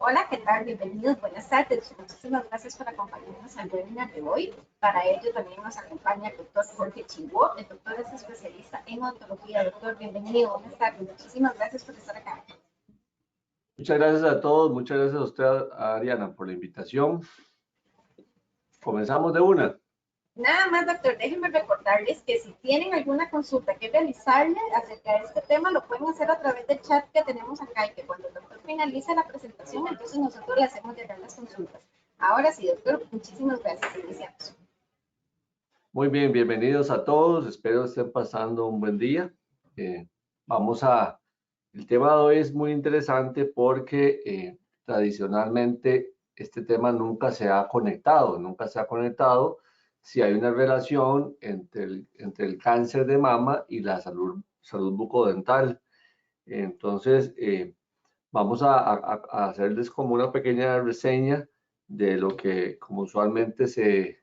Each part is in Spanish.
Hola, ¿qué tal? Bienvenidos, buenas tardes. Muchísimas gracias por acompañarnos al webinar de hoy. Para ello también nos acompaña el doctor Jorge Chingó. El doctor es especialista en odontología. Doctor, bienvenido, buenas tardes. Muchísimas gracias por estar acá. Muchas gracias a todos, muchas gracias a usted, Ariana, por la invitación. Comenzamos de una. Nada más, doctor, déjenme recordarles que si tienen alguna consulta que realizarle acerca de este tema, lo pueden hacer a través del chat que tenemos acá y que cuando el doctor finalice la presentación, entonces nosotros le hacemos llegar las consultas. Ahora sí, doctor, muchísimas gracias. Iniciamos. Muy bien, bienvenidos a todos. Espero estén pasando un buen día. El tema de hoy es muy interesante porque tradicionalmente este tema nunca se ha conectado si hay una relación entre el cáncer de mama y la salud bucodental. Entonces, vamos a hacerles como una pequeña reseña de lo que como usualmente se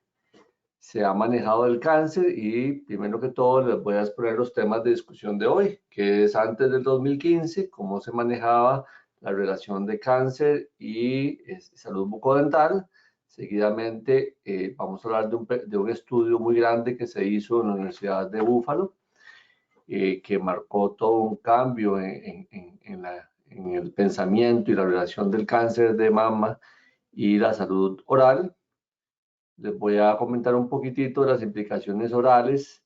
ha manejado el cáncer y primero que todo les voy a exponer los temas de discusión de hoy, que es antes del 2015, cómo se manejaba la relación de cáncer y salud bucodental. Seguidamente vamos a hablar de un estudio muy grande que se hizo en la Universidad de Búfalo, que marcó todo un cambio en el pensamiento y la relación del cáncer de mama y la salud oral. Les voy a comentar un poquitito de las implicaciones orales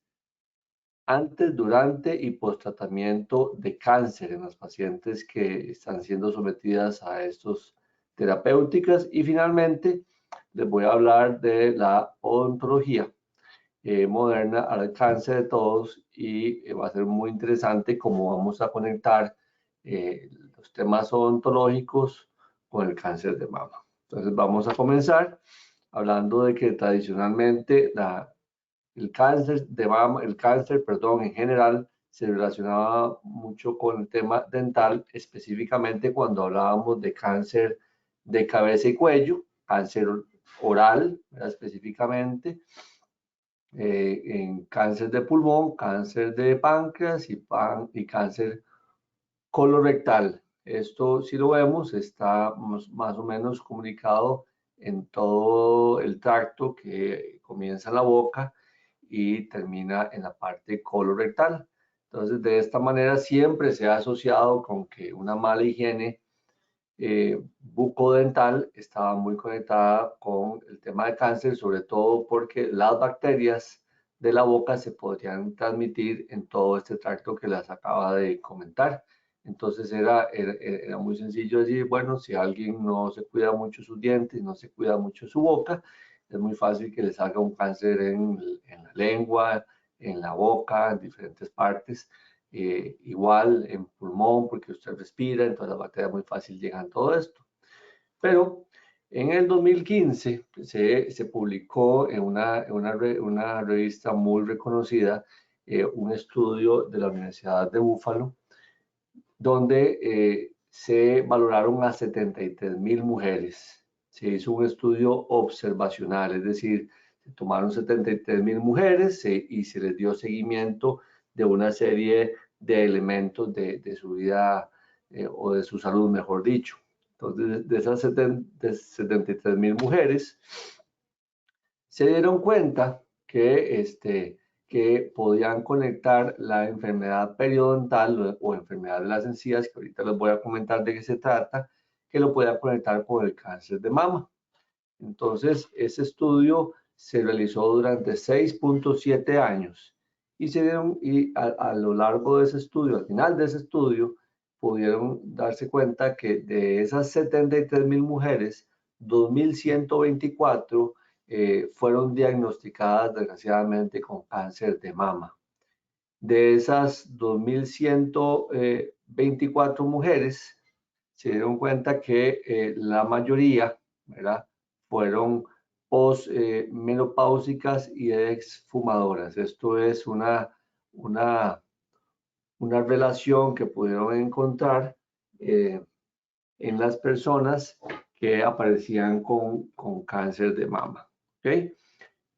antes, durante y post tratamiento de cáncer en las pacientes que están siendo sometidas a estos terapéuticas. Y finalmente les voy a hablar de la odontología moderna al alcance de todos y va a ser muy interesante cómo vamos a conectar los temas odontológicos con el cáncer de mama. Entonces vamos a comenzar hablando de que tradicionalmente el cáncer de mama, en general se relacionaba mucho con el tema dental, específicamente cuando hablábamos de cáncer de cabeza y cuello, cáncer oral, específicamente, en cáncer de pulmón, cáncer de páncreas y cáncer colorectal. Esto, si lo vemos, está más o menos comunicado en todo el tracto que comienza en la boca y termina en la parte colorectal. Entonces, de esta manera siempre se ha asociado con que una mala higiene bucodental estaba muy conectada con el tema de cáncer, sobre todo porque las bacterias de la boca se podrían transmitir en todo este tracto que les acaba de comentar. Entonces era muy sencillo decir, bueno, si alguien no se cuida mucho sus dientes, no se cuida mucho su boca, es muy fácil que le salga un cáncer en la lengua, en la boca, en diferentes partes. Igual en pulmón, porque usted respira, entonces las bacterias muy fácil llegan a todo esto. Pero en el 2015 se publicó en una revista muy reconocida un estudio de la Universidad de Búfalo, donde se valoraron a 73,000 mujeres. Se hizo un estudio observacional, es decir, se tomaron 73,000 mujeres y se les dio seguimiento de una serie de elementos de su vida o de su salud, mejor dicho. Entonces, de esas 73,000 mujeres, se dieron cuenta que podían conectar la enfermedad periodontal o enfermedad de las encías, que ahorita les voy a comentar de qué se trata, que lo podían conectar con el cáncer de mama. Entonces, ese estudio se realizó durante 6.7 años y a lo largo de ese estudio, al final de ese estudio, pudieron darse cuenta que de esas 73,000 mujeres, 2,124 fueron diagnosticadas desgraciadamente con cáncer de mama. De esas 2,124 mujeres, se dieron cuenta que la mayoría, ¿verdad?, fueron posmenopáusicas y exfumadoras. Esto es una relación que pudieron encontrar en las personas que aparecían con cáncer de mama. ¿Okay?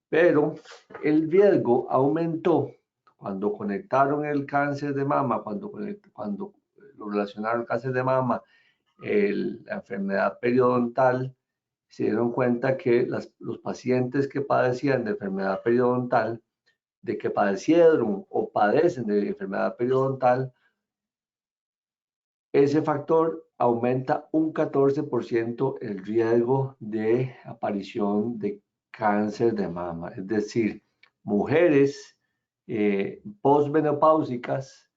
Pero el riesgo aumentó cuando conectaron el cáncer de mama, cuando lo relacionaron al cáncer de mama la enfermedad periodontal, se dieron cuenta que los pacientes que padecían de enfermedad periodontal, de que padecieron o padecen de enfermedad periodontal, ese factor aumenta un 14% el riesgo de aparición de cáncer de mama. Es decir, mujeres posmenopáusicas,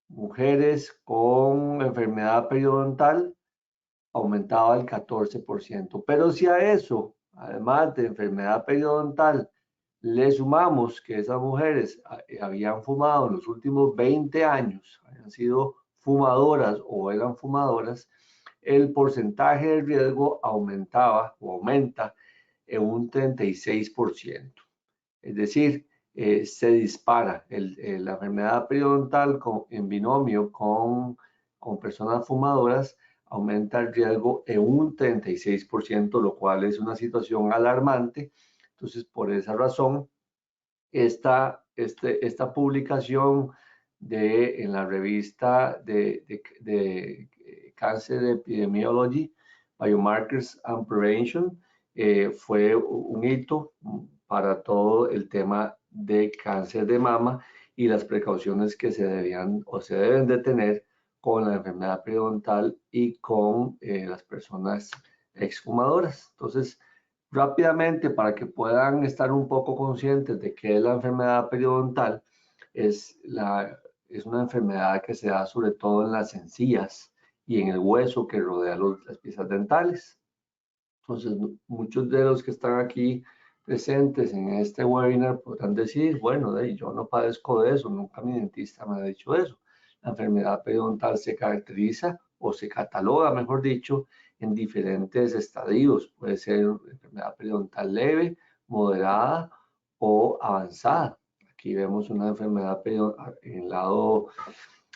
mujeres con enfermedad periodontal, aumentaba el 14%. Pero si a eso, además de enfermedad periodontal, le sumamos que esas mujeres habían fumado en los últimos 20 años, habían sido fumadoras o eran fumadoras, el porcentaje de riesgo aumentaba o aumenta en un 36%. Es decir, se dispara la enfermedad periodontal en binomio con personas fumadoras, aumenta el riesgo en un 36%, lo cual es una situación alarmante. Entonces, por esa razón, esta publicación en la revista de Cancer Epidemiology, Biomarkers and Prevention, fue un hito para todo el tema de cáncer de mama y las precauciones que se debían o se deben de tener con la enfermedad periodontal y con las personas exfumadoras. Entonces, rápidamente, para que puedan estar un poco conscientes de qué es la enfermedad periodontal, es una enfermedad que se da sobre todo en las encías y en el hueso que rodea las piezas dentales. Entonces, muchos de los que están aquí presentes en este webinar podrán decir, bueno, yo no padezco de eso, nunca mi dentista me ha dicho eso. La enfermedad periodontal se caracteriza o se cataloga, mejor dicho, en diferentes estadios. Puede ser enfermedad periodontal leve, moderada o avanzada. Aquí vemos una enfermedad periodontal en el lado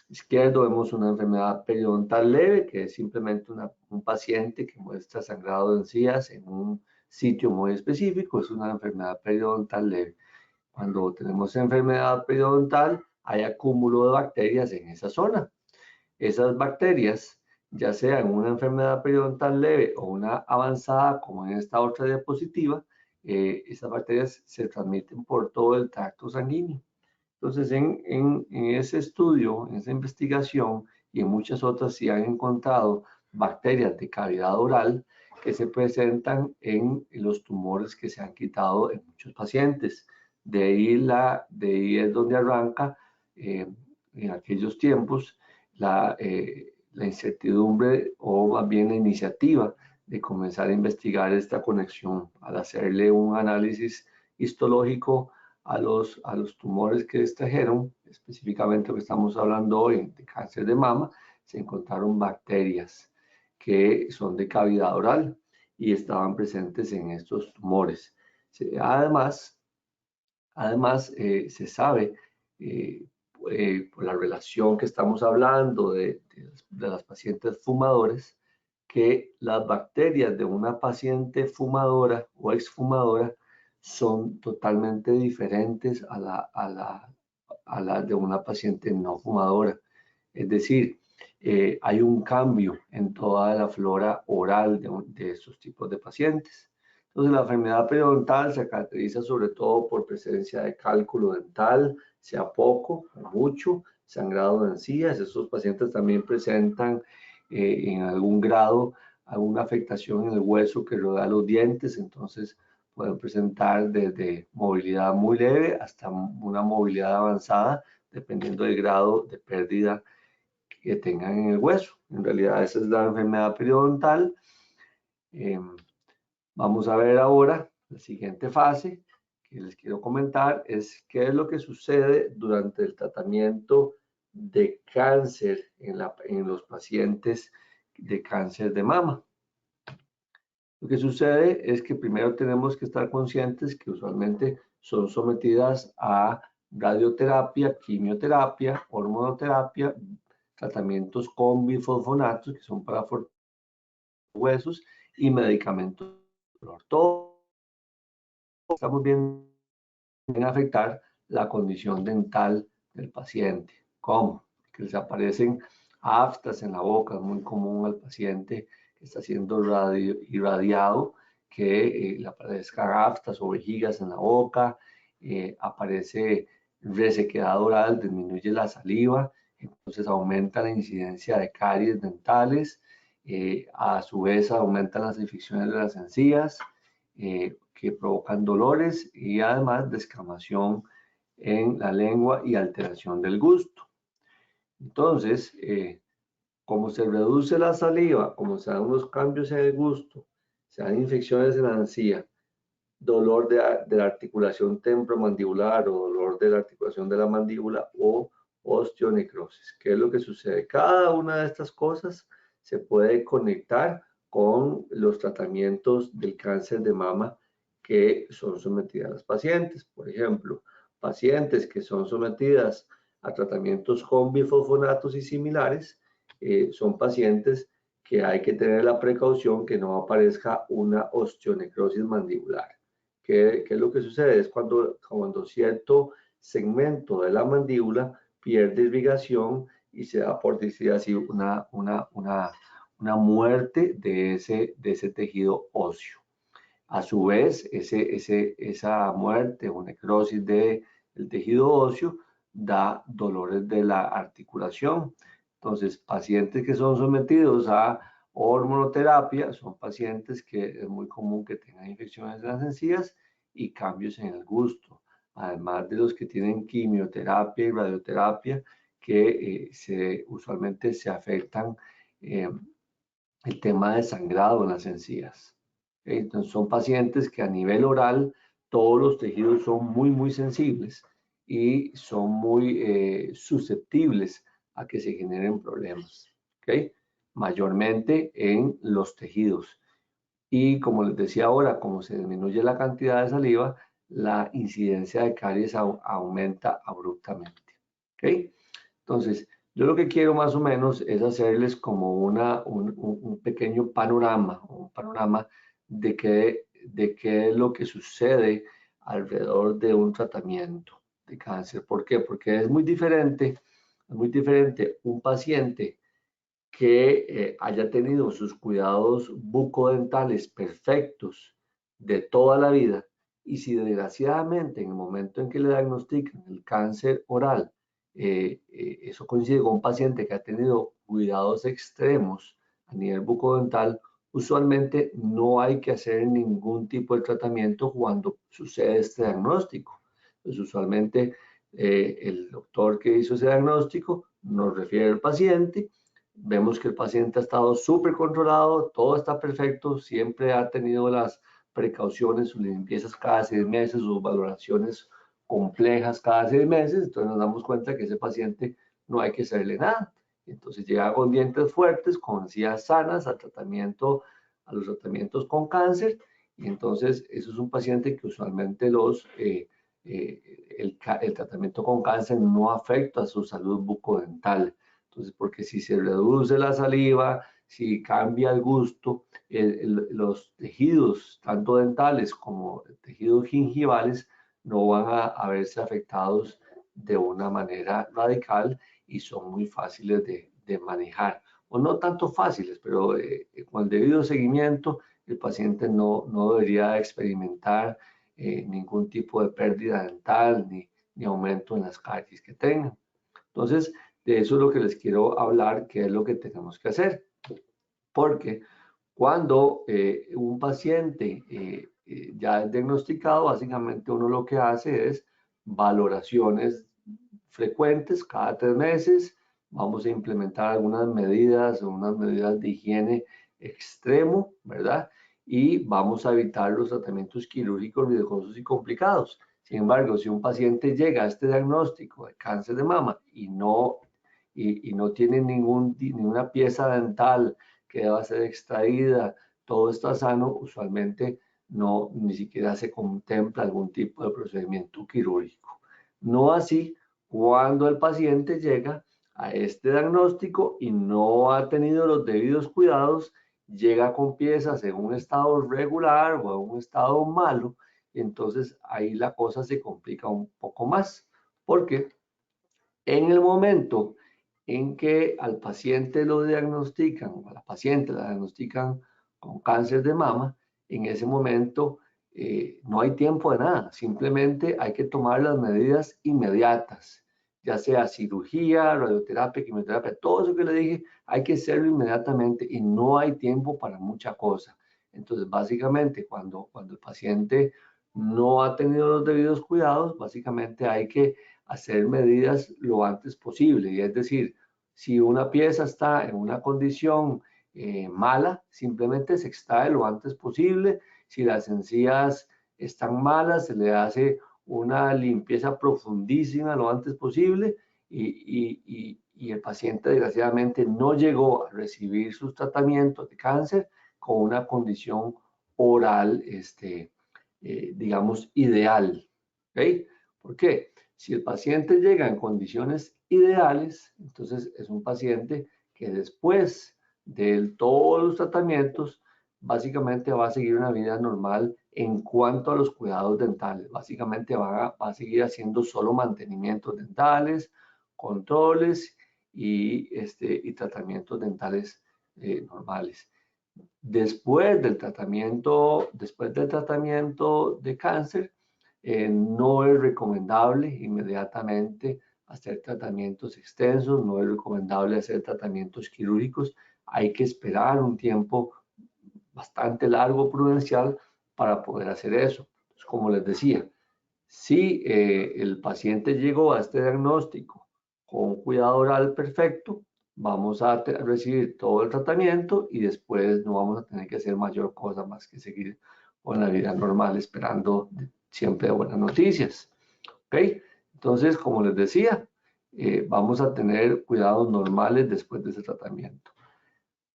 izquierdo, vemos una enfermedad periodontal leve, que es simplemente un paciente que muestra sangrado de encías en un sitio muy específico, es una enfermedad periodontal leve. Cuando tenemos enfermedad periodontal, hay acúmulo de bacterias en esa zona. Esas bacterias, ya sea en una enfermedad periodontal leve o una avanzada, como en esta otra diapositiva, esas bacterias se transmiten por todo el tracto sanguíneo. Entonces, en ese estudio, en esa investigación y en muchas otras, se han encontrado bacterias de cavidad oral que se presentan en los tumores que se han quitado en muchos pacientes. De ahí es donde arranca, en aquellos tiempos, la incertidumbre o más bien la iniciativa de comenzar a investigar esta conexión al hacerle un análisis histológico a los tumores que extrajeron, específicamente lo que estamos hablando hoy de cáncer de mama, se encontraron bacterias que son de cavidad oral y estaban presentes en estos tumores. Además, se sabe por la relación que estamos hablando de las pacientes fumadores, que las bacterias de una paciente fumadora o exfumadora son totalmente diferentes a la de una paciente no fumadora. Es decir, hay un cambio en toda la flora oral de estos tipos de pacientes. Entonces, la enfermedad periodontal se caracteriza sobre todo por presencia de cálculo dental, sea poco o mucho, sangrado de encías. Estos pacientes también presentan en algún grado alguna afectación en el hueso que rodea los dientes, entonces pueden presentar desde movilidad muy leve hasta una movilidad avanzada, dependiendo del grado de pérdida que tengan en el hueso. En realidad, esa es la enfermedad periodontal. Vamos a ver ahora la siguiente fase que les quiero comentar, es qué es lo que sucede durante el tratamiento de cáncer en los pacientes de cáncer de mama. Lo que sucede es que primero tenemos que estar conscientes que usualmente son sometidas a radioterapia, quimioterapia, hormonoterapia, tratamientos con bifosfonatos que son para fortalecer huesos y medicamentos. Todo estamos viendo en afectar la condición dental del paciente. ¿Cómo? Que les aparecen aftas en la boca, es muy común al paciente que está siendo irradiado que le aparezcan aftas o vejigas en la boca, aparece resequedad oral, disminuye la saliva, entonces aumenta la incidencia de caries dentales, a su vez aumentan las infecciones de las encías, que provocan dolores y además descamación en la lengua y alteración del gusto. Entonces, como se reduce la saliva, como se dan unos cambios en el gusto, se dan infecciones en la encía, dolor de la articulación temporomandibular o dolor de la articulación de la mandíbula o osteonecrosis. ¿Qué es lo que sucede? Cada una de estas cosas se puede conectar con los tratamientos del cáncer de mama que son sometidas las pacientes. Por ejemplo, pacientes que son sometidas a tratamientos con bifosfonatos y similares, son pacientes que hay que tener la precaución que no aparezca una osteonecrosis mandibular. ¿Qué es lo que sucede? Es cuando cierto segmento de la mandíbula pierde irrigación y se da, por decir así, una muerte de ese tejido óseo. A su vez, esa muerte o necrosis del tejido óseo da dolores de la articulación. Entonces, pacientes que son sometidos a hormonoterapia son pacientes que es muy común que tengan infecciones de las encías y cambios en el gusto, además de los que tienen quimioterapia y radioterapia que usualmente se afectan el tema de sangrado en las encías. Entonces son pacientes que a nivel oral todos los tejidos son muy sensibles y son muy susceptibles a que se generen problemas, ¿okay? Mayormente en los tejidos. Y como les decía ahora, como se disminuye la cantidad de saliva, la incidencia de caries aumenta abruptamente, ¿okay? Entonces, yo lo que quiero más o menos es hacerles como un pequeño panorama, un panorama de qué es lo que sucede alrededor de un tratamiento de cáncer. ¿Por qué? Porque es muy diferente un paciente que haya tenido sus cuidados bucodentales perfectos de toda la vida y si desgraciadamente en el momento en que le diagnostican el cáncer oral, eso coincide con un paciente que ha tenido cuidados extremos a nivel bucodental, usualmente no hay que hacer ningún tipo de tratamiento cuando sucede este diagnóstico. Pues usualmente el doctor que hizo ese diagnóstico nos refiere al paciente. Vemos que el paciente ha estado súper controlado, todo está perfecto, siempre ha tenido las precauciones, sus limpiezas cada 6 meses, sus valoraciones complejas cada 6 meses, entonces nos damos cuenta que ese paciente no hay que hacerle nada. Entonces llega con dientes fuertes, con encías sanas, a los tratamientos con cáncer, y entonces eso es un paciente que usualmente el tratamiento con cáncer no afecta a su salud bucodental. Entonces, porque si se reduce la saliva, si cambia el gusto, los tejidos, tanto dentales como tejidos gingivales, no van a verse afectados de una manera radical y son muy fáciles de manejar. O no tanto fáciles, pero con el debido seguimiento, el paciente no debería experimentar ningún tipo de pérdida dental ni aumento en las caries que tengan. Entonces, de eso es lo que les quiero hablar, qué es lo que tenemos que hacer. Porque cuando un paciente ya es diagnosticado, básicamente uno lo que hace es valoraciones frecuentes cada 3 meses. Vamos a implementar algunas medidas o unas medidas de higiene extremo, ¿verdad? Y vamos a evitar los tratamientos quirúrgicos riesgosos y complicados. Sin embargo, si un paciente llega a este diagnóstico de cáncer de mama y no tiene ninguna pieza dental que deba ser extraída, todo está sano, usualmente ni siquiera se contempla algún tipo de procedimiento quirúrgico. No así cuando el paciente llega a este diagnóstico y no ha tenido los debidos cuidados, llega con piezas en un estado regular o en un estado malo, entonces ahí la cosa se complica un poco más, porque en el momento en que al paciente lo diagnostican, o a la paciente la diagnostican con cáncer de mama, en ese momento no hay tiempo de nada, simplemente hay que tomar las medidas inmediatas, ya sea cirugía, radioterapia, quimioterapia, todo eso que le dije, hay que hacerlo inmediatamente y no hay tiempo para mucha cosa. Entonces, básicamente, cuando el paciente no ha tenido los debidos cuidados, básicamente hay que hacer medidas lo antes posible. Y es decir, si una pieza está en una condición mala, simplemente se extrae lo antes posible. Si las encías están malas, se le hace una limpieza profundísima lo antes posible y el paciente desgraciadamente no llegó a recibir sus tratamientos de cáncer con una condición oral, digamos, ideal. ¿Okay? ¿Por qué? Si el paciente llega en condiciones ideales, entonces es un paciente que después de todos los tratamientos, básicamente va a seguir una vida normal en cuanto a los cuidados dentales. Básicamente va a seguir haciendo solo mantenimientos dentales, controles y tratamientos dentales normales. Después del tratamiento de cáncer, no es recomendable inmediatamente hacer tratamientos extensos, no es recomendable hacer tratamientos quirúrgicos. Hay que esperar un tiempo bastante largo, prudencial, para poder hacer eso. Pues, como les decía, si el paciente llegó a este diagnóstico con un cuidado oral perfecto, vamos a recibir todo el tratamiento y después no vamos a tener que hacer mayor cosa más que seguir con la vida normal, esperando siempre buenas noticias. ¿Ok? Entonces, como les decía, vamos a tener cuidados normales después de ese tratamiento.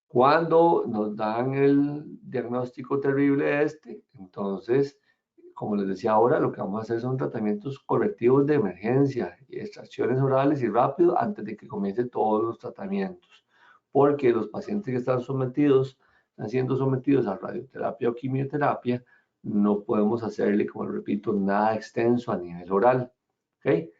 Cuando nos dan el diagnóstico terrible entonces, como les decía ahora, lo que vamos a hacer son tratamientos correctivos de emergencia y extracciones orales y rápido antes de que comiencen todos los tratamientos. Porque los pacientes que están siendo sometidos a radioterapia o quimioterapia, no podemos hacerle, como repito, nada extenso a nivel oral. ¿Okay?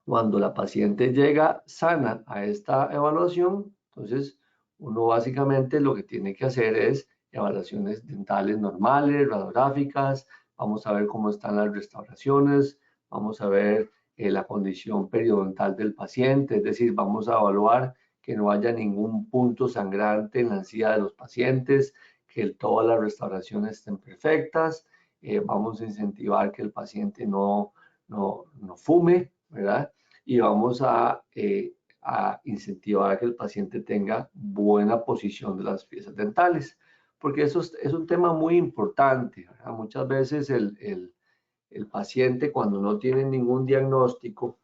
Cuando la paciente llega sana a esta evaluación, entonces uno básicamente lo que tiene que hacer es evaluaciones dentales normales, radiográficas, vamos a ver cómo están las restauraciones, vamos a ver la condición periodontal del paciente, es decir, vamos a evaluar que no haya ningún punto sangrante en la encía de los pacientes, que todas las restauraciones estén perfectas, vamos a incentivar que el paciente no fume, ¿verdad? Y vamos a incentivar a que el paciente tenga buena posición de las piezas dentales, porque eso es un tema muy importante, ¿verdad? Muchas veces el paciente cuando no tiene ningún diagnóstico,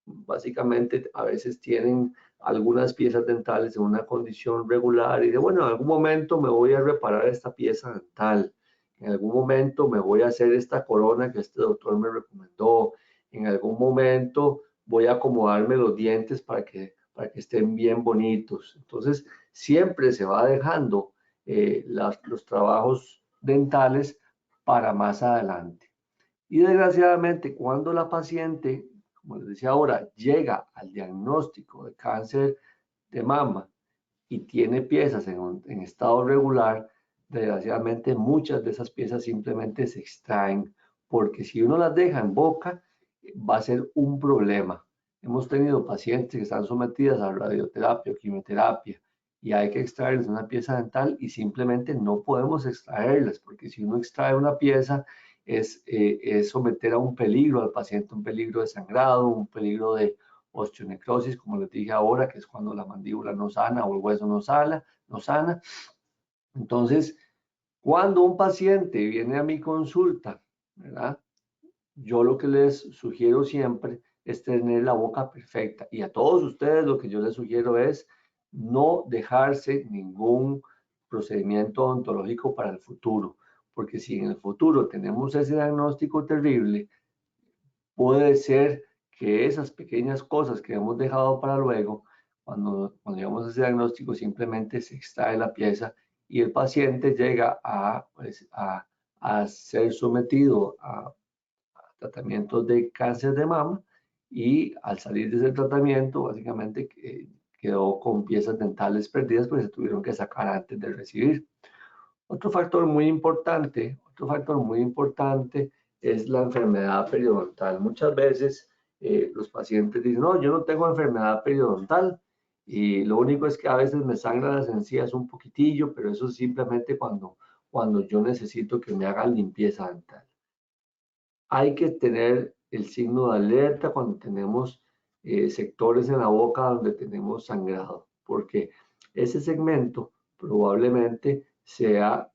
básicamente a veces tienen algunas piezas dentales en una condición regular y de bueno, en algún momento me voy a reparar esta pieza dental, en algún momento me voy a hacer esta corona que este doctor me recomendó, en algún momento voy a acomodarme los dientes para que estén bien bonitos. Entonces, siempre se va dejando los trabajos dentales para más adelante. Y desgraciadamente, cuando la paciente, como les decía ahora, llega al diagnóstico de cáncer de mama y tiene piezas en estado regular, desgraciadamente muchas de esas piezas simplemente se extraen, porque si uno las deja en boca, va a ser un problema. Hemos tenido pacientes que están sometidas a radioterapia o quimioterapia y hay que extraerles una pieza dental y simplemente no podemos extraerlas, porque si uno extrae una pieza es someter a un peligro al paciente, un peligro de sangrado, un peligro de osteonecrosis, como les dije ahora, que es cuando la mandíbula no sana o el hueso no sana. Entonces, cuando un paciente viene a mi consulta, ¿verdad? Yo lo que les sugiero siempre es tener la boca perfecta. Y a todos ustedes lo que yo les sugiero es no dejarse ningún procedimiento odontológico para el futuro. Porque si en el futuro tenemos ese diagnóstico terrible, puede ser que esas pequeñas cosas que hemos dejado para luego, cuando llegamos a ese diagnóstico, simplemente se extrae la pieza y el paciente llega a ser sometido a tratamientos de cáncer de mama y al salir de ese tratamiento, básicamente quedó con piezas dentales perdidas porque se tuvieron que sacar antes de recibir. Otro factor muy importante es la enfermedad periodontal. Muchas veces los pacientes dicen, no, yo no tengo enfermedad periodontal y lo único es que a veces me sangran las encías un poquitillo, pero eso es simplemente cuando yo necesito que me hagan limpieza dental. Hay que tener el signo de alerta cuando tenemos sectores en la boca donde tenemos sangrado, porque ese segmento probablemente sea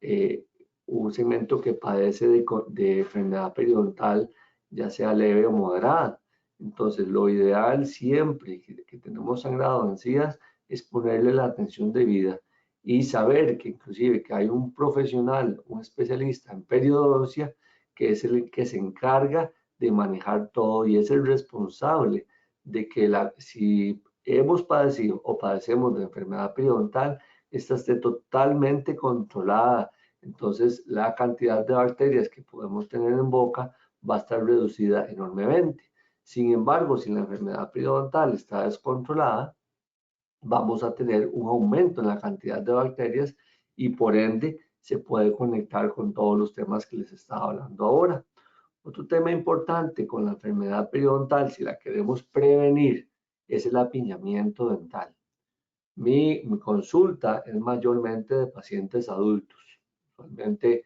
un segmento que padece de enfermedad periodontal, ya sea leve o moderada. Entonces, lo ideal siempre que tenemos sangrado en encías es ponerle la atención debida y saber que inclusive que hay un profesional, un especialista en periodoncia, que es el que se encarga de manejar todo y es el responsable de que si hemos padecido o padecemos de enfermedad periodontal, esta esté totalmente controlada. Entonces, la cantidad de bacterias que podemos tener en boca va a estar reducida enormemente. Sin embargo, si la enfermedad periodontal está descontrolada, vamos a tener un aumento en la cantidad de bacterias y por ende se puede conectar con todos los temas que les estaba hablando ahora. Otro tema importante con la enfermedad periodontal, si la queremos prevenir, es el apiñamiento dental. Mi consulta es mayormente de pacientes adultos. Realmente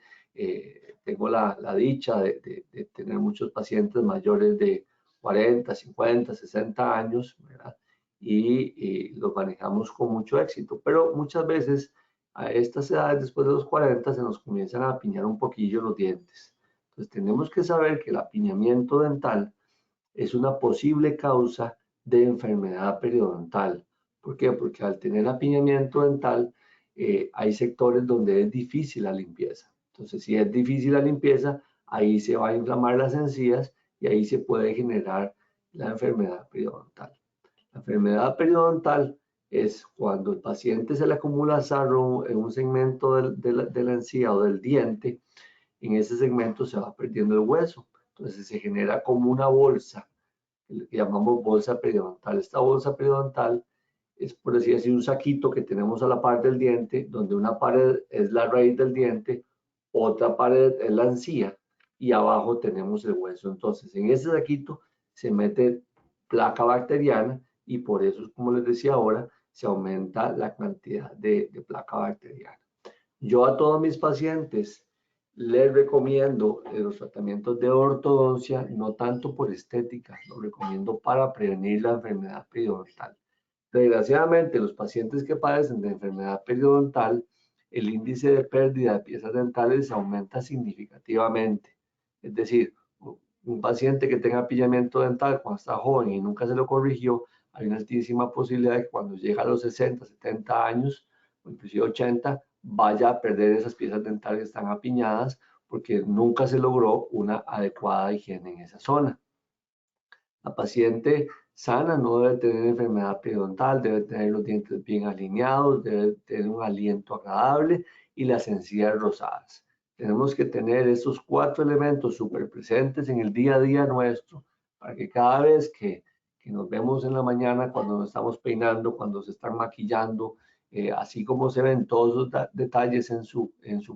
tengo la dicha de tener muchos pacientes mayores de 40, 50, 60 años, ¿verdad? Y los manejamos con mucho éxito, pero muchas veces a estas edades, después de los 40, se nos comienzan a apiñar un poquillo los dientes. Entonces tenemos que saber que el apiñamiento dental es una posible causa de enfermedad periodontal. ¿Por qué? Porque al tener apiñamiento dental, hay sectores donde es difícil la limpieza. Entonces, si es difícil la limpieza, ahí se va a inflamar las encías y ahí se puede generar la enfermedad periodontal. La enfermedad periodontal es cuando el paciente se le acumula sarro en un segmento de la encía o del diente, en ese segmento se va perdiendo el hueso. Entonces se genera como una bolsa, que llamamos bolsa periodontal. Esta bolsa periodontal es, por decir así, un saquito que tenemos a la par del diente, donde una pared es la raíz del diente, otra pared es la encía y abajo tenemos el hueso. Entonces, en ese saquito se mete placa bacteriana y por eso, como les decía ahora, se aumenta la cantidad de placa bacteriana. Yo a todos mis pacientes les recomiendo los tratamientos de ortodoncia, no tanto por estética, lo recomiendo para prevenir la enfermedad periodontal. Desgraciadamente, los pacientes que padecen de enfermedad periodontal, el índice de pérdida de piezas dentales aumenta significativamente. Es decir, un paciente que tenga apillamiento dental cuando está joven y nunca se lo corrigió, hay una altísima posibilidad de que cuando llega a los 60, 70 años, o inclusive 80, vaya a perder esas piezas dentales que están apiñadas porque nunca se logró una adecuada higiene en esa zona. La paciente sana no debe tener enfermedad periodontal, debe tener los dientes bien alineados, debe tener un aliento agradable y las encías rosadas. Tenemos que tener estos 4 elementos súper presentes en el día a día nuestro para que cada vez que nos vemos en la mañana, cuando nos estamos peinando, cuando se están maquillando, así como se ven todos los detalles en su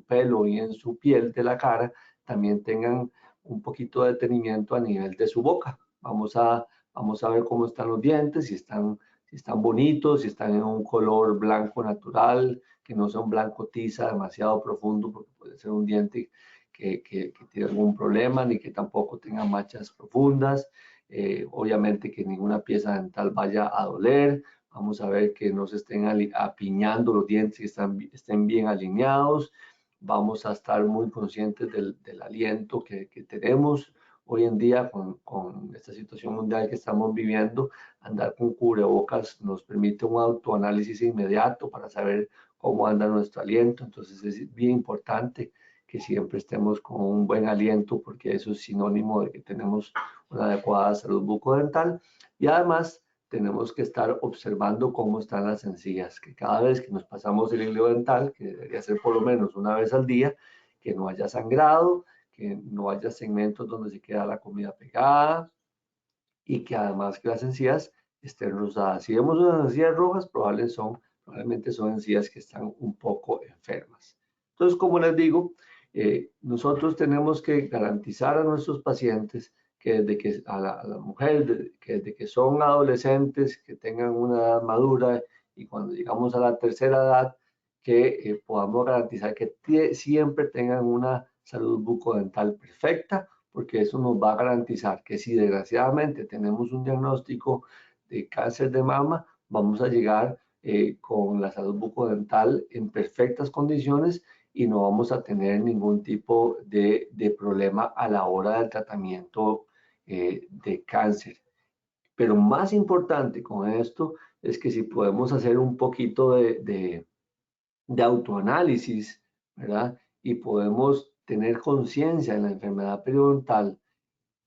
pelo y en su piel de la cara, también tengan un poquito de detenimiento a nivel de su boca. Vamos a ver cómo están los dientes, si están bonitos, si están en un color blanco natural, que no sea un blanco tiza demasiado profundo, porque puede ser un diente que tiene algún problema, ni que tampoco tenga manchas profundas. Obviamente que ninguna pieza dental vaya a doler. Vamos a ver que no se estén apiñando los dientes, que estén bien alineados. Vamos a estar muy conscientes del aliento que tenemos. Hoy en día, con esta situación mundial que estamos viviendo, andar con cubrebocas nos permite un autoanálisis inmediato para saber cómo anda nuestro aliento. Entonces es bien importante que siempre estemos con un buen aliento porque eso es sinónimo de que tenemos una adecuada salud bucodental. Y además tenemos que estar observando cómo están las encías, que cada vez que nos pasamos el hilo dental, que debería ser por lo menos una vez al día, que no haya sangrado, que no haya segmentos donde se queda la comida pegada y que además que las encías estén rosadas. Si vemos unas encías rojas, probablemente son encías que están un poco enfermas. Entonces, como les digo, nosotros tenemos que garantizar a nuestros pacientes que desde que a la mujer, que desde que son adolescentes, que tengan una edad madura y cuando llegamos a la tercera edad, que podamos garantizar que siempre tengan una salud bucodental perfecta, porque eso nos va a garantizar que si desgraciadamente tenemos un diagnóstico de cáncer de mama, vamos a llegar con la salud bucodental en perfectas condiciones y no vamos a tener ningún tipo de problema a la hora del tratamiento de cáncer. Pero más importante con esto es que si podemos hacer un poquito de autoanálisis, ¿verdad? Y podemos tener conciencia en la enfermedad periodontal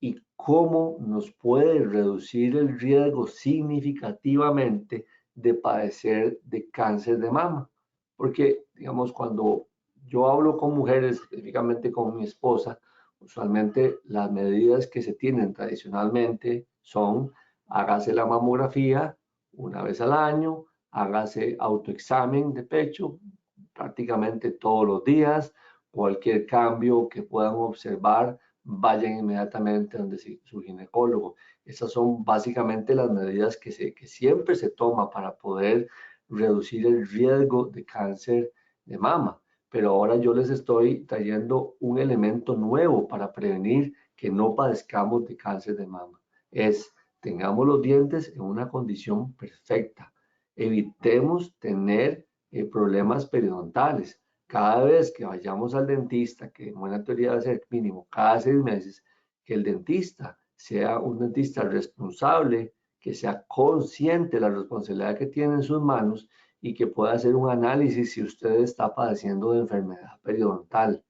y cómo nos puede reducir el riesgo significativamente de padecer de cáncer de mama. Porque, digamos, cuando yo hablo con mujeres, específicamente con mi esposa, usualmente las medidas que se tienen tradicionalmente son hágase la mamografía una vez al año, hágase autoexamen de pecho prácticamente todos los días, cualquier cambio que puedan observar, vayan inmediatamente donde su ginecólogo. Esas son básicamente las medidas que siempre se toma para poder reducir el riesgo de cáncer de mama. Pero ahora yo les estoy trayendo un elemento nuevo para prevenir que no padezcamos de cáncer de mama. Tengamos los dientes en una condición perfecta. Evitemos tener problemas periodontales. Cada vez que vayamos al dentista, que en buena teoría debe ser mínimo cada 6 meses, que el dentista sea un dentista responsable, que sea consciente de la responsabilidad que tiene en sus manos y que pueda hacer un análisis si usted está padeciendo de enfermedad periodontal.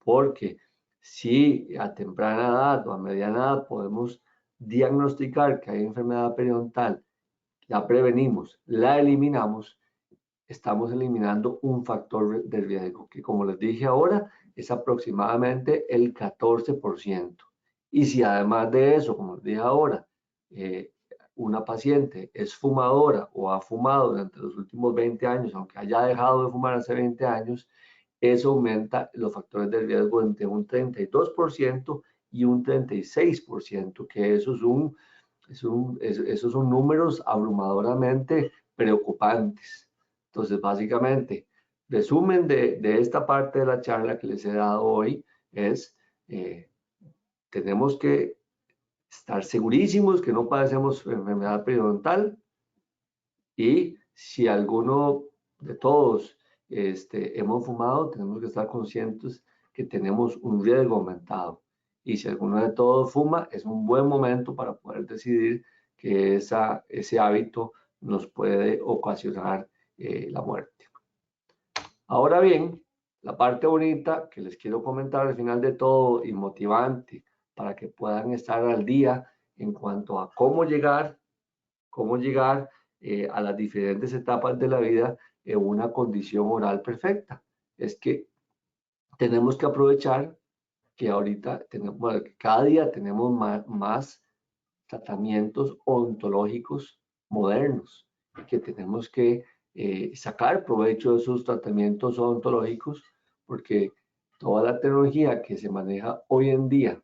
Porque si a temprana edad o a mediana edad podemos diagnosticar que hay enfermedad periodontal, la prevenimos, la eliminamos, estamos eliminando un factor de riesgo que, como les dije ahora, es aproximadamente el 14%. Y si además de eso, como les dije ahora, una paciente es fumadora o ha fumado durante los últimos 20 años, aunque haya dejado de fumar hace 20 años, eso aumenta los factores de riesgo entre un 32% y un 36%, que esos son números abrumadoramente preocupantes. Entonces, básicamente, resumen de esta parte de la charla que les he dado hoy es, tenemos que estar segurísimos que no padecemos enfermedad periodontal y si alguno de todos hemos fumado, tenemos que estar conscientes que tenemos un riesgo aumentado. Y si alguno de todos fuma, es un buen momento para poder decidir que ese hábito nos puede ocasionar la muerte. Ahora bien, la parte bonita que les quiero comentar al final de todo y motivante para que puedan estar al día en cuanto a cómo llegar a las diferentes etapas de la vida en una condición oral perfecta. Es que tenemos que aprovechar que ahorita tenemos, que cada día tenemos más tratamientos odontológicos modernos, que tenemos que sacar provecho de esos tratamientos odontológicos, porque toda la tecnología que se maneja hoy en día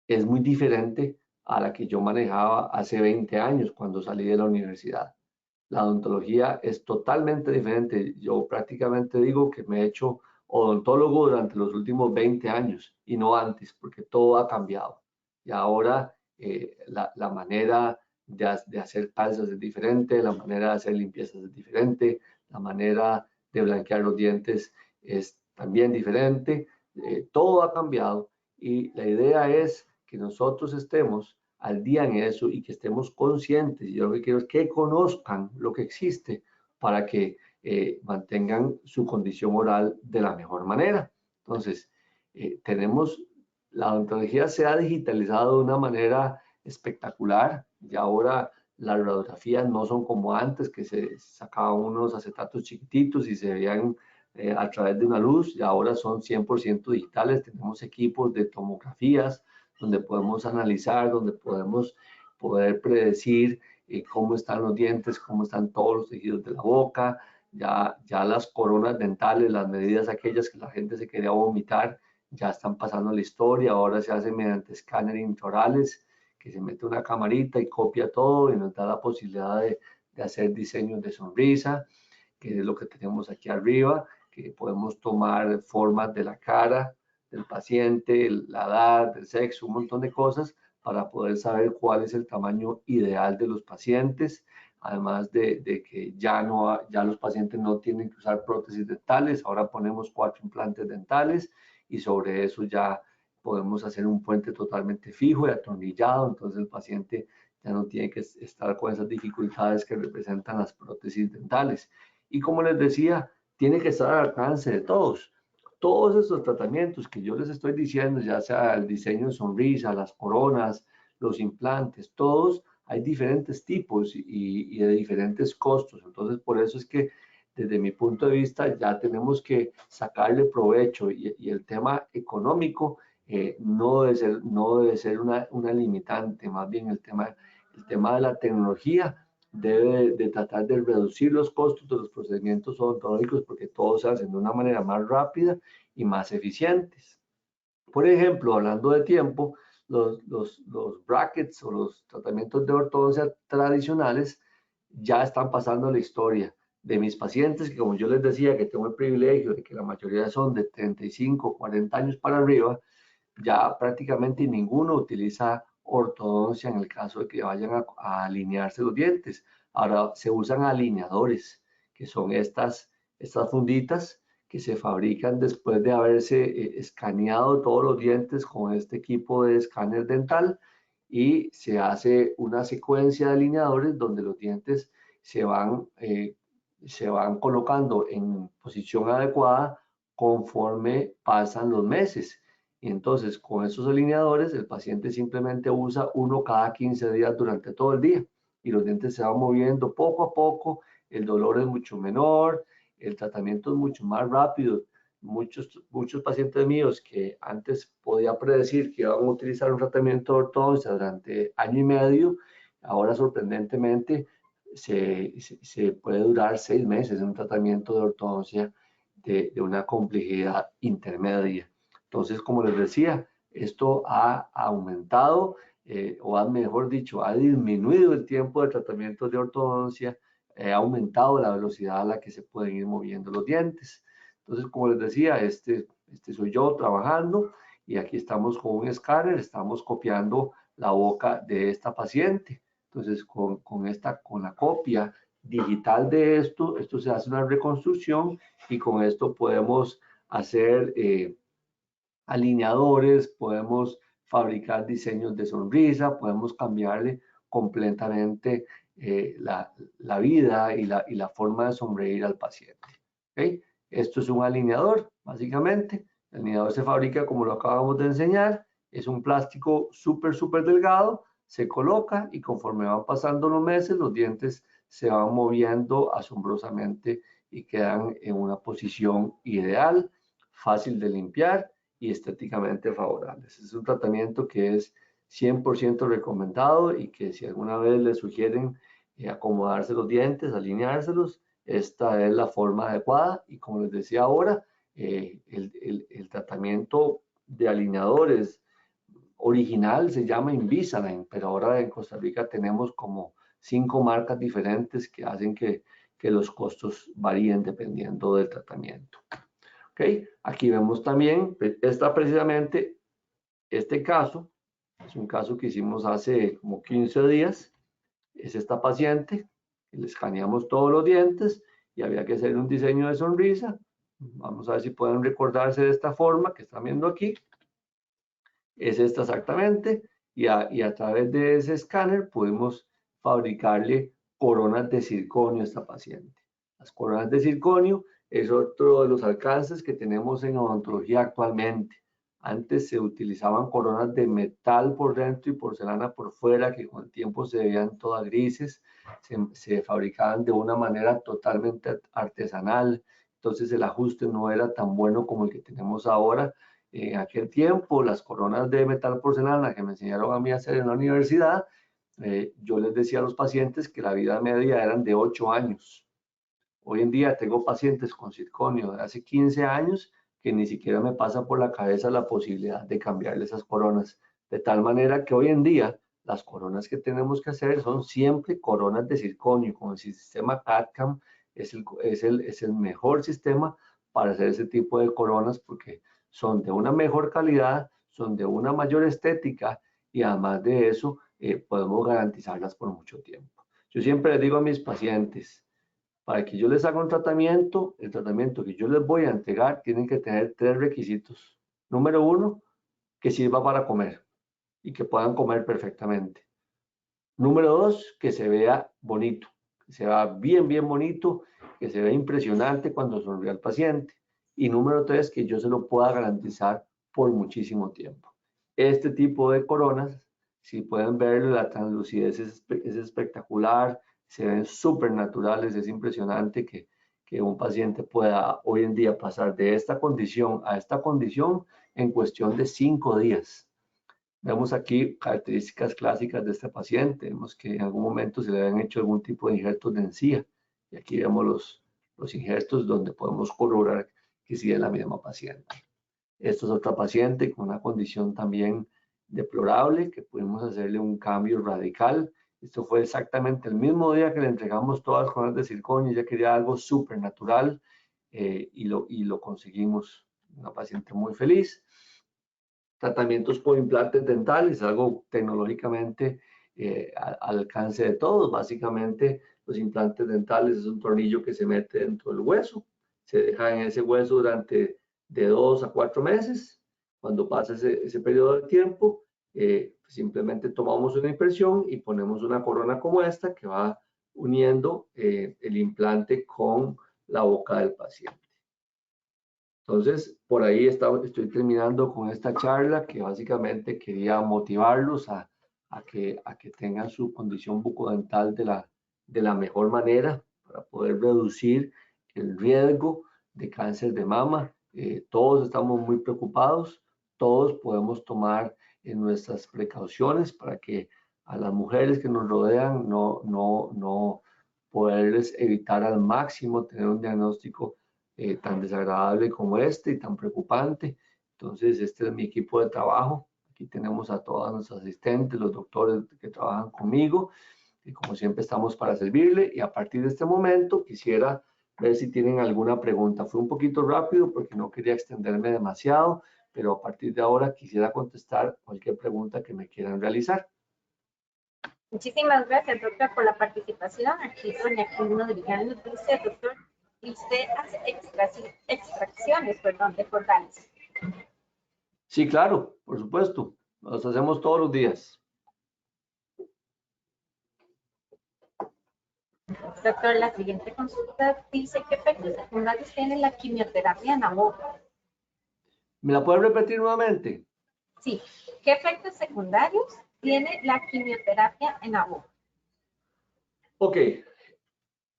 es muy diferente a la que yo manejaba hace 20 años cuando salí de la universidad. La odontología es totalmente diferente. Yo prácticamente digo que me he hecho odontólogo durante los últimos 20 años y no antes, porque todo ha cambiado. Y ahora la manera de hacer calzas es diferente, la manera de hacer limpiezas es diferente, la manera de blanquear los dientes es también diferente. Todo ha cambiado y la idea es que nosotros estemos al día en eso y que estemos conscientes. Y yo lo que quiero es que conozcan lo que existe para que mantengan su condición oral de la mejor manera. Entonces, la odontología se ha digitalizado de una manera espectacular y ahora las radiografías no son como antes, que se sacaban unos acetatos chiquititos y se veían a través de una luz, y ahora son 100% digitales. Tenemos equipos de tomografías donde podemos analizar, donde podemos poder predecir cómo están los dientes, cómo están todos los tejidos de la boca, ya las coronas dentales, las medidas aquellas que la gente se quería vomitar, ya están pasando la historia, ahora se hace mediante escáner intraorales, que se mete una camarita y copia todo y nos da la posibilidad de hacer diseños de sonrisa, que es lo que tenemos aquí arriba, que podemos tomar formas de la cara del paciente, la edad, el sexo, un montón de cosas para poder saber cuál es el tamaño ideal de los pacientes, además de que ya los pacientes no tienen que usar prótesis dentales, ahora ponemos 4 implantes dentales y sobre eso ya podemos hacer un puente totalmente fijo y atornillado, entonces el paciente ya no tiene que estar con esas dificultades que representan las prótesis dentales. Y como les decía, tiene que estar al alcance de todos. Todos estos tratamientos que yo les estoy diciendo, ya sea el diseño de sonrisa, las coronas, los implantes, todos, hay diferentes tipos y de diferentes costos. Entonces, por eso es que desde mi punto de vista ya tenemos que sacarle provecho y el tema económico no debe ser una limitante, más bien el tema de la tecnología debe de tratar de reducir los costos de los procedimientos odontológicos porque todos se hacen de una manera más rápida y más eficientes. Por ejemplo, hablando de tiempo, los brackets o los tratamientos de ortodoncia tradicionales ya están pasando la historia de mis pacientes, que como yo les decía, que tengo el privilegio de que la mayoría son de 35, 40 años para arriba, ya prácticamente ninguno utiliza ortodoncia en el caso de que vayan a alinearse los dientes. Ahora se usan alineadores, que son estas funditas que se fabrican después de haberse escaneado todos los dientes con este equipo de escáner dental y se hace una secuencia de alineadores donde los dientes se van colocando en posición adecuada conforme pasan los meses. Y entonces, con esos alineadores, el paciente simplemente usa uno cada 15 días durante todo el día y los dientes se van moviendo poco a poco, el dolor es mucho menor, el tratamiento es mucho más rápido. Muchos pacientes míos que antes podía predecir que iban a utilizar un tratamiento de ortodoncia durante año y medio, ahora sorprendentemente se puede durar 6 meses en un tratamiento de ortodoncia de una complejidad intermedia. Entonces, como les decía, esto ha aumentado, mejor dicho, ha disminuido el tiempo de tratamiento de ortodoncia, ha aumentado la velocidad a la que se pueden ir moviendo los dientes. Entonces, como les decía, este soy yo trabajando y aquí estamos con un escáner, estamos copiando la boca de esta paciente. Entonces, con la copia digital de esto se hace una reconstrucción y con esto podemos hacer alineadores, podemos fabricar diseños de sonrisa, podemos cambiarle completamente la vida y la forma de sonreír al paciente. ¿Okay? Esto es un alineador, básicamente. El alineador se fabrica como lo acabamos de enseñar. Es un plástico súper delgado, se coloca y conforme van pasando los meses, los dientes se van moviendo asombrosamente y quedan en una posición ideal, fácil de limpiar y estéticamente favorables. Es un tratamiento que es 100% recomendado y que si alguna vez le sugieren acomodarse los dientes, alineárselos, esta es la forma adecuada y como les decía ahora, el tratamiento de alineadores original se llama Invisalign, pero ahora en Costa Rica tenemos como 5 marcas diferentes que hacen que los costos varíen dependiendo del tratamiento. ¿Okay? Aquí vemos también, precisamente, este caso, es un caso que hicimos hace como 15 días, es esta paciente, le escaneamos todos los dientes y había que hacer un diseño de sonrisa. Vamos a ver si pueden recordarse de esta forma que están viendo aquí. Es esta exactamente, y a través de ese escáner podemos fabricarle coronas de circonio a esta paciente. Las coronas de circonio es otro de los alcances que tenemos en odontología actualmente. Antes se utilizaban coronas de metal por dentro y porcelana por fuera, que con el tiempo se veían todas grises, se fabricaban de una manera totalmente artesanal, entonces el ajuste no era tan bueno como el que tenemos ahora. En aquel tiempo, las coronas de metal porcelana que me enseñaron a mí a hacer en la universidad Yo les decía a los pacientes que la vida media eran de 8 años. Hoy en día tengo pacientes con circonio de hace 15 años que ni siquiera me pasa por la cabeza la posibilidad de cambiarle esas coronas. De tal manera que hoy en día las coronas que tenemos que hacer son siempre coronas de circonio. Con el sistema CAD/CAM es el mejor sistema para hacer ese tipo de coronas porque son de una mejor calidad, son de una mayor estética y además de eso podemos garantizarlas por mucho tiempo. Yo siempre les digo a mis pacientes, para que yo les haga un tratamiento, el tratamiento que yo les voy a entregar tienen que tener 3 requisitos. Número 1, que sirva para comer y que puedan comer perfectamente. Número 2, que se vea bonito, que se vea bien, bien bonito, que se vea impresionante cuando sonríe al paciente. Y número 3, que yo se lo pueda garantizar por muchísimo tiempo. Este tipo de coronas, si pueden ver, la translucidez es espectacular, se ven súper naturales, es impresionante que un paciente pueda hoy en día pasar de esta condición a esta condición en cuestión de 5 días. Vemos aquí características clásicas de este paciente. Vemos que en algún momento se le habían hecho algún tipo de injertos de encía. Y aquí vemos los injertos donde podemos corroborar que sí es la misma paciente. Esto es otra paciente con una condición también deplorable, que pudimos hacerle un cambio radical. Esto fue exactamente el mismo día que le entregamos todas las coronas de circonio. Ella quería algo súper natural y lo conseguimos. Una paciente muy feliz. Tratamientos por implantes dentales, algo tecnológicamente al alcance de todos. Básicamente, los implantes dentales es un tornillo que se mete dentro del hueso, se deja en ese hueso durante de 2 a 4 meses. Cuando pasa ese periodo de tiempo, simplemente tomamos una impresión y ponemos una corona como esta que va uniendo el implante con la boca del paciente. Entonces, por ahí estoy terminando con esta charla que básicamente quería motivarlos a que tengan su condición bucodental de la mejor manera para poder reducir el riesgo de cáncer de mama. Todos estamos muy preocupados, todos podemos tomar nuestras precauciones para que a las mujeres que nos rodean no poderles evitar al máximo tener un diagnóstico tan desagradable como este y tan preocupante. Entonces, este es mi equipo de trabajo. Aquí tenemos a todos nuestros asistentes, los doctores que trabajan conmigo, y como siempre estamos para servirle. Y a partir de este momento quisiera ver si tienen alguna pregunta. Fue un poquito rápido porque no quería extenderme demasiado, pero a partir de ahora quisiera contestar cualquier pregunta que me quieran realizar. Muchísimas gracias, doctor, por la participación. Aquí doña Aquilino de Villano nos dice, doctor, y usted hace extracciones, de cordales. Sí, claro, por supuesto. Los hacemos todos los días. Doctor, la siguiente consulta dice, ¿qué efectos secundarios tiene la quimioterapia en la boca? ¿Me la puede repetir nuevamente? Sí, ¿qué efectos secundarios tiene la quimioterapia en la boca? Ok,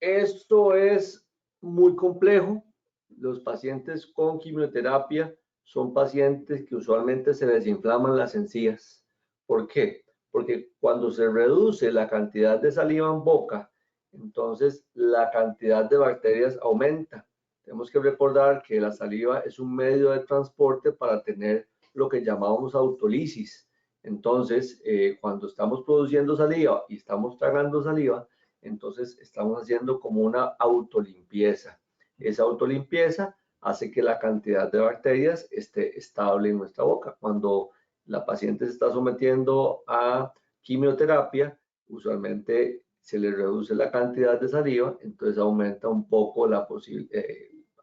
esto es muy complejo. Los pacientes con quimioterapia son pacientes que usualmente se les inflaman las encías. ¿Por qué? Porque cuando se reduce la cantidad de saliva en boca, entonces la cantidad de bacterias aumenta. Tenemos que recordar que la saliva es un medio de transporte para tener lo que llamamos autolisis. Entonces, cuando estamos produciendo saliva y estamos tragando saliva, entonces estamos haciendo como una autolimpieza. Esa autolimpieza hace que la cantidad de bacterias esté estable en nuestra boca. Cuando la paciente se está sometiendo a quimioterapia, usualmente se le reduce la cantidad de saliva, entonces aumenta un poco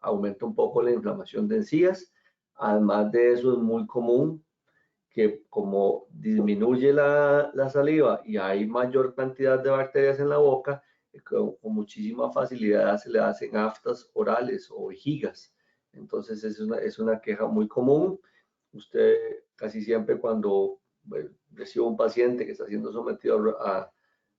aumenta un poco la inflamación de encías. Además de eso, es muy común que como disminuye la saliva y hay mayor cantidad de bacterias en la boca, con muchísima facilidad se le hacen aftas orales o vejigas. Entonces es una queja muy común. Usted casi siempre cuando recibe un paciente que está siendo sometido a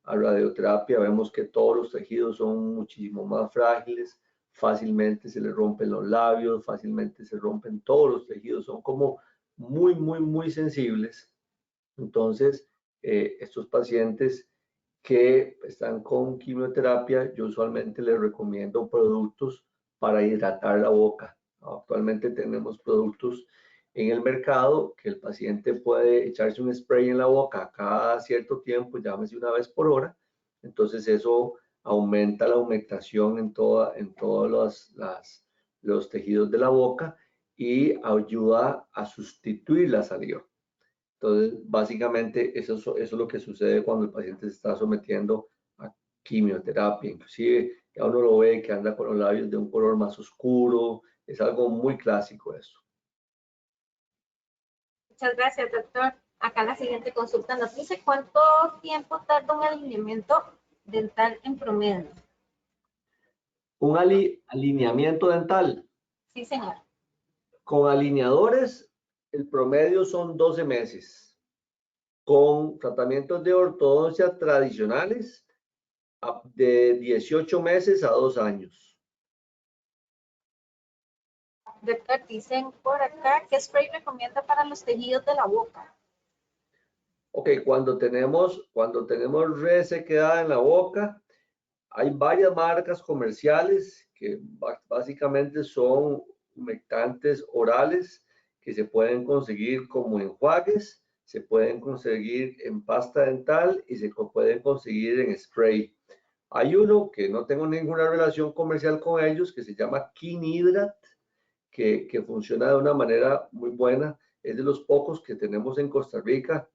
radioterapia, vemos que todos los tejidos son muchísimo más frágiles, fácilmente se le rompen los labios, fácilmente se rompen todos los tejidos, son como muy sensibles. Entonces, estos pacientes que están con quimioterapia, yo usualmente les recomiendo productos para hidratar la boca. Actualmente tenemos productos en el mercado que el paciente puede echarse un spray en la boca cada cierto tiempo, llámese una vez por hora. Entonces eso aumenta la humectación en todos los tejidos de la boca y ayuda a sustituir la saliva. Entonces, básicamente, eso es lo que sucede cuando el paciente se está sometiendo a quimioterapia. Inclusive, ya uno lo ve que anda con los labios de un color más oscuro. Es algo muy clásico eso. Muchas gracias, doctor. Acá la siguiente consulta nos dice cuánto tiempo tarda un alineamiento dental en promedio. Un alineamiento dental. Sí, señor. Con alineadores, el promedio son 12 meses. Con tratamientos de ortodoncia tradicionales, de 18 meses a 2 años. Doctor, dicen por acá, ¿qué spray recomienda para los tejidos de la boca? Ok, cuando tenemos resequedad en la boca, hay varias marcas comerciales que básicamente son humectantes orales que se pueden conseguir como enjuagues, se pueden conseguir en pasta dental y se pueden conseguir en spray. Hay uno que no tengo ninguna relación comercial con ellos que se llama Kinhydrat, que funciona de una manera muy buena. Es de los pocos que tenemos en Costa Rica.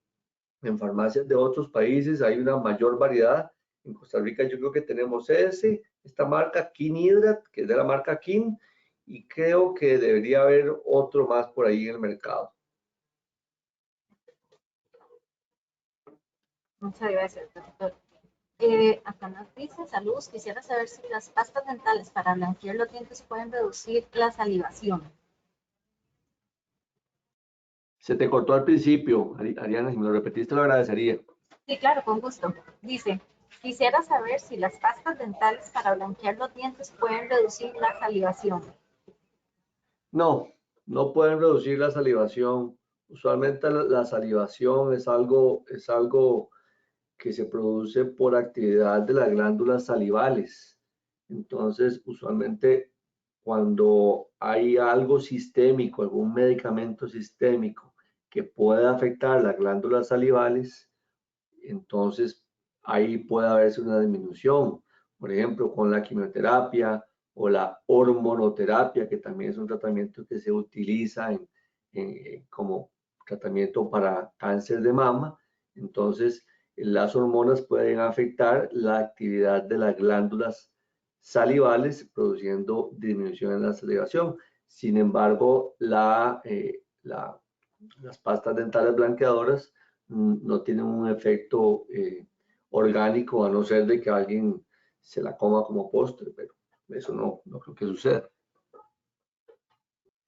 En farmacias de otros países hay una mayor variedad. En Costa Rica yo creo que tenemos esta marca Kinhydrat, que es de la marca Kin, y creo que debería haber otro más por ahí en el mercado. Muchas gracias, doctor. Acá nos dice, saludos, quisiera saber si las pastas dentales para blanquear los dientes pueden reducir la salivación. Se te cortó al principio, Ariana, si me lo repetiste lo agradecería. Sí, claro, con gusto. Dice, quisiera saber si las pastas dentales para blanquear los dientes pueden reducir la salivación. No, no pueden reducir la salivación. Usualmente la salivación es algo que se produce por actividad de las glándulas salivales. Entonces, usualmente cuando hay algo sistémico, algún medicamento sistémico que pueda afectar las glándulas salivales, entonces ahí puede haberse una disminución. Por ejemplo, con la quimioterapia o la hormonoterapia, que también es un tratamiento que se utiliza como tratamiento para cáncer de mama. Entonces, las hormonas pueden afectar la actividad de las glándulas salivales, produciendo disminución en la salivación. Sin embargo, las pastas dentales blanqueadoras no tienen un efecto orgánico, a no ser de que alguien se la coma como postre, pero eso no creo que suceda.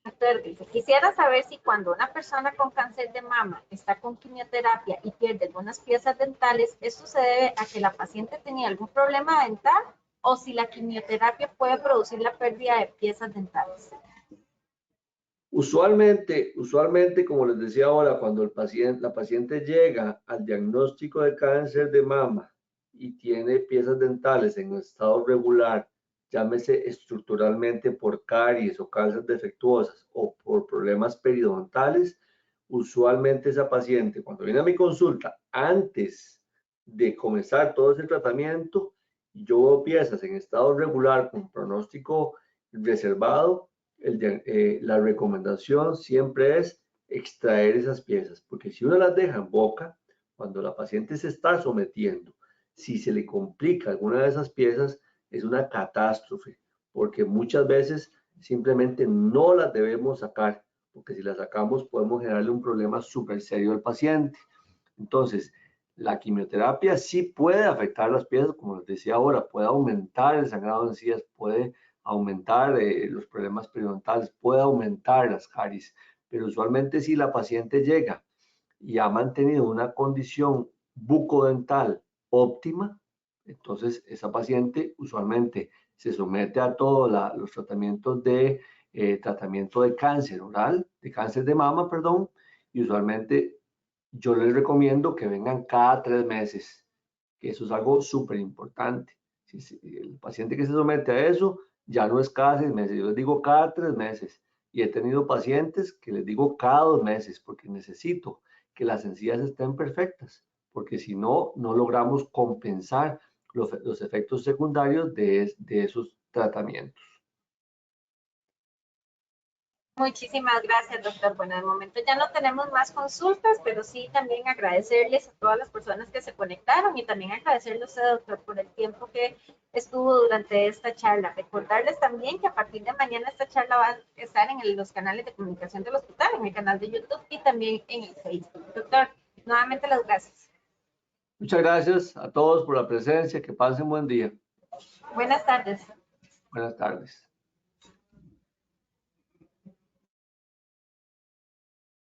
Doctor, dice, quisiera saber si cuando una persona con cáncer de mama está con quimioterapia y pierde algunas piezas dentales, ¿esto se debe a que la paciente tenía algún problema dental o si la quimioterapia puede producir la pérdida de piezas dentales? Usualmente, como les decía ahora, cuando la paciente llega al diagnóstico de cáncer de mama y tiene piezas dentales en estado regular, llámese estructuralmente por caries o calzas defectuosas o por problemas periodontales, usualmente esa paciente, cuando viene a mi consulta, antes de comenzar todo ese tratamiento, yo veo piezas en estado regular con pronóstico reservado. La recomendación siempre es extraer esas piezas, porque si uno las deja en boca, cuando la paciente se está sometiendo, si se le complica alguna de esas piezas, es una catástrofe, porque muchas veces simplemente no las debemos sacar, porque si las sacamos podemos generarle un problema súper serio al paciente. Entonces, la quimioterapia sí puede afectar las piezas, como les decía ahora, puede aumentar el sangrado de encías, puede aumentar los problemas periodontales, puede aumentar las caries, pero usualmente si la paciente llega y ha mantenido una condición bucodental óptima, entonces esa paciente usualmente se somete a todos los tratamientos tratamiento de cáncer oral, de cáncer de mama, perdón, y usualmente yo les recomiendo que vengan cada 3 meses, que eso es algo súper importante. Si el paciente que se somete a eso ya no es cada 6 meses, yo les digo cada 3 meses. Y he tenido pacientes que les digo cada 2 meses, porque necesito que las encías estén perfectas, porque si no, no logramos compensar los efectos secundarios de esos tratamientos. Muchísimas gracias, doctor. Bueno, de momento ya no tenemos más consultas, pero sí también agradecerles a todas las personas que se conectaron y también agradecerle a usted, doctor, por el tiempo que estuvo durante esta charla. Recordarles también que a partir de mañana esta charla va a estar en los canales de comunicación del hospital, en el canal de YouTube y también en el Facebook. Doctor, nuevamente las gracias. Muchas gracias a todos por la presencia, que pasen buen día. Buenas tardes. Buenas tardes.